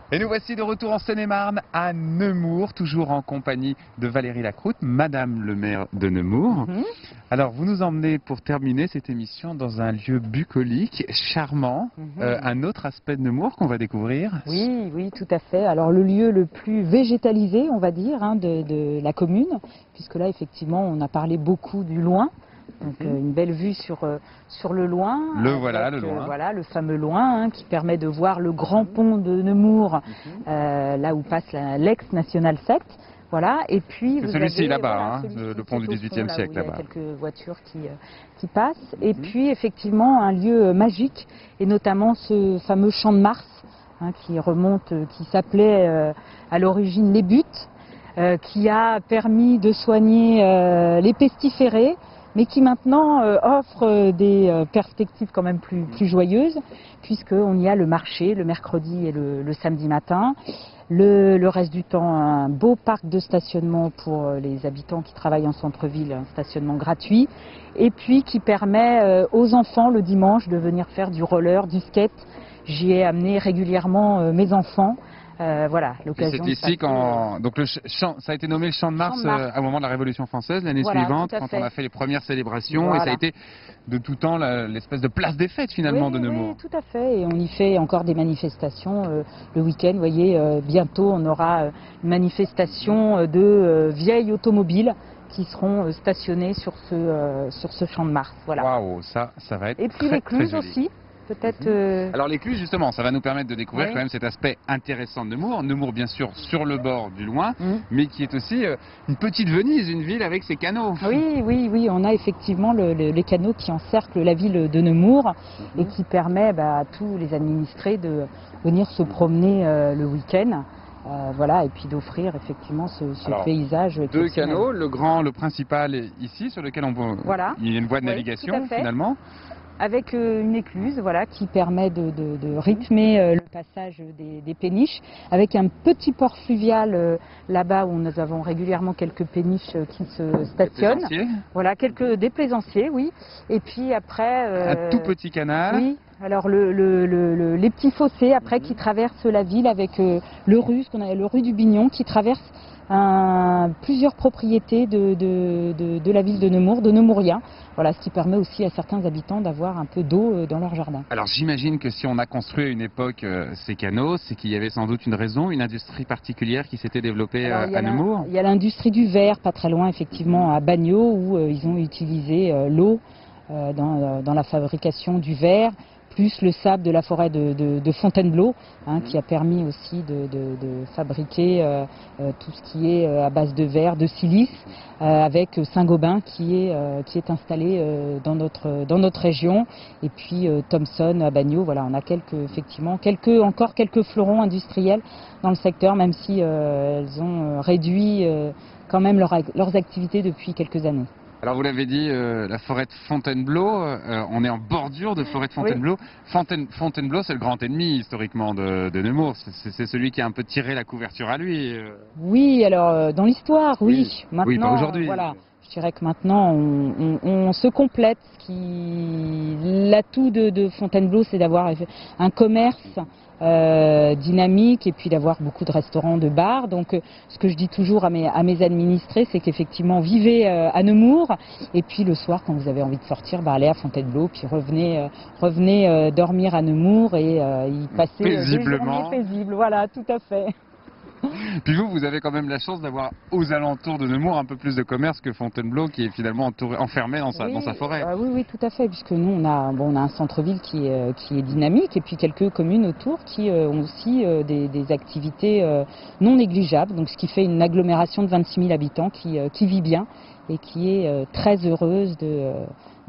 Et nous voici de retour en Seine-et-Marne, à Nemours, toujours en compagnie de Valérie Lacroute, Madame le maire de Nemours. Alors, vous nous emmenez pour terminer cette émission dans un lieu bucolique, charmant, un autre aspect de Nemours qu'on va découvrir. Oui, oui, tout à fait. Alors, le lieu le plus végétalisé, on va dire, de la commune, puisque là, effectivement, on a parlé beaucoup du loing. Donc une belle vue sur le loing. Le voilà, le loing. Voilà, le fameux loing qui permet de voir le grand pont de Nemours, là où passe l'ex-National 7. Voilà, et puis c'est celui-ci là-bas, le pont du XVIIIe siècle là-bas. Il y a quelques voitures qui passent. Et puis effectivement un lieu magique, et notamment ce fameux champ de Mars qui remonte, qui s'appelait à l'origine les Buttes, qui a permis de soigner les pestiférés, mais qui maintenant offre des perspectives quand même plus joyeuses, puisqu'on y a le marché le mercredi et le samedi matin. Le reste du temps, un beau parc de stationnement pour les habitants qui travaillent en centre-ville, un stationnement gratuit, et puis qui permet aux enfants le dimanche de venir faire du roller, du skate. J'y ai amené régulièrement mes enfants. Voilà, l'occasion. C'est ici quand donc ça a été nommé le Champ de Mars au moment de la Révolution française l'année suivante, quand on a fait les premières célébrations, et ça a été de tout temps l'espèce de place des fêtes finalement de Nemours. Oui, tout à fait, et on y fait encore des manifestations le week-end. Vous voyez, bientôt on aura une manifestation de vieilles automobiles qui seront stationnées sur ce Champ de Mars. Voilà. Waouh, ça va être. Et puis l'écluse aussi. Peut-être. Alors l'écluse justement, ça va nous permettre de découvrir quand même cet aspect intéressant de Nemours. Nemours bien sûr sur le bord du loing, mais qui est aussi une petite Venise, une ville avec ses canaux. Oui, on a effectivement les canaux qui encerclent la ville de Nemours et qui permet à tous les administrés de venir se promener le week-end. Voilà, et puis d'offrir effectivement ce paysage. Deux canaux, le grand, le principal est ici, sur lequel il y a une voie de navigation finalement. Avec une écluse qui permet de rythmer le passage des péniches, avec un petit port fluvial là-bas où nous avons régulièrement quelques péniches qui se stationnent. Voilà, des plaisanciers, oui. Et puis après... un tout petit canal. Oui, alors les petits fossés après qui traversent la ville avec le Rue, ce qu'on appelle le Rue du Bignon, qui traverse plusieurs propriétés de la ville de Nemours, de Nemouriens. Voilà, ce qui permet aussi à certains habitants d'avoir un peu d'eau dans leur jardin. Alors j'imagine que si on a construit à une époque ces canaux, c'est qu'il y avait sans doute une raison, une industrie particulière qui s'était développée à Nemours. Il y a l'industrie du verre, pas très loin effectivement, à Bagnols, où ils ont utilisé l'eau dans la fabrication du verre, plus le sable de la forêt de Fontainebleau, qui a permis aussi de fabriquer tout ce qui est à base de verre, de silice, avec Saint-Gobain qui est installé dans notre région, et puis Thomson à Bagnols. Voilà, on a encore quelques fleurons industriels dans le secteur, même si elles ont réduit quand même leurs activités depuis quelques années. Alors vous l'avez dit, la forêt de Fontainebleau, on est en bordure de forêt de Fontainebleau. Fontainebleau, c'est le grand ennemi historiquement de Nemours, c'est celui qui a un peu tiré la couverture à lui. Oui, alors dans l'histoire, oui. Maintenant, oui, pas aujourd'hui. Voilà, je dirais que maintenant on se complète. L'atout de Fontainebleau, c'est d'avoir un commerce dynamique, et puis d'avoir beaucoup de restaurants, de bars. Donc ce que je dis toujours à mes administrés, c'est qu'effectivement vivez à Nemours, et puis le soir quand vous avez envie de sortir, allez à Fontainebleau, puis revenez dormir à Nemours et y passer des journées paisibles. Voilà, tout à fait. Puis vous avez quand même la chance d'avoir aux alentours de Nemours un peu plus de commerce que Fontainebleau, qui est finalement enfermé dans sa forêt. Oui, tout à fait, puisque nous on a un centre-ville qui est dynamique, et puis quelques communes autour qui ont aussi des activités non négligeables, donc ce qui fait une agglomération de 26 000 habitants qui vit bien et qui est très heureuse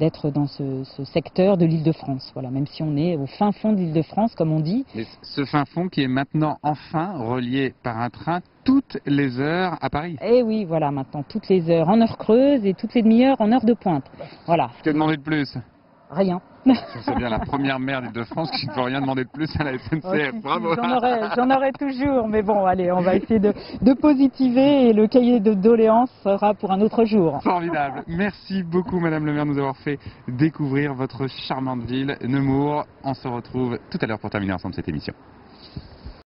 d'être dans ce secteur de l'Île-de-France. Voilà, même si on est au fin fond de l'Île-de-France, comme on dit. Mais ce fin fond qui est maintenant enfin relié par un train toutes les heures à Paris. Eh oui, voilà, maintenant toutes les heures en heure creuse et toutes les demi-heures en heure de pointe. Voilà. Que demander de plus? Rien. C'est bien la première maire d'Île-de-France qui ne peut rien demander de plus à la SNCF. Bravo. J'en aurai toujours, mais bon, allez, on va essayer de positiver, et le cahier de doléances sera pour un autre jour. Formidable. Merci beaucoup, Madame le maire, de nous avoir fait découvrir votre charmante ville, Nemours. On se retrouve tout à l'heure pour terminer ensemble cette émission.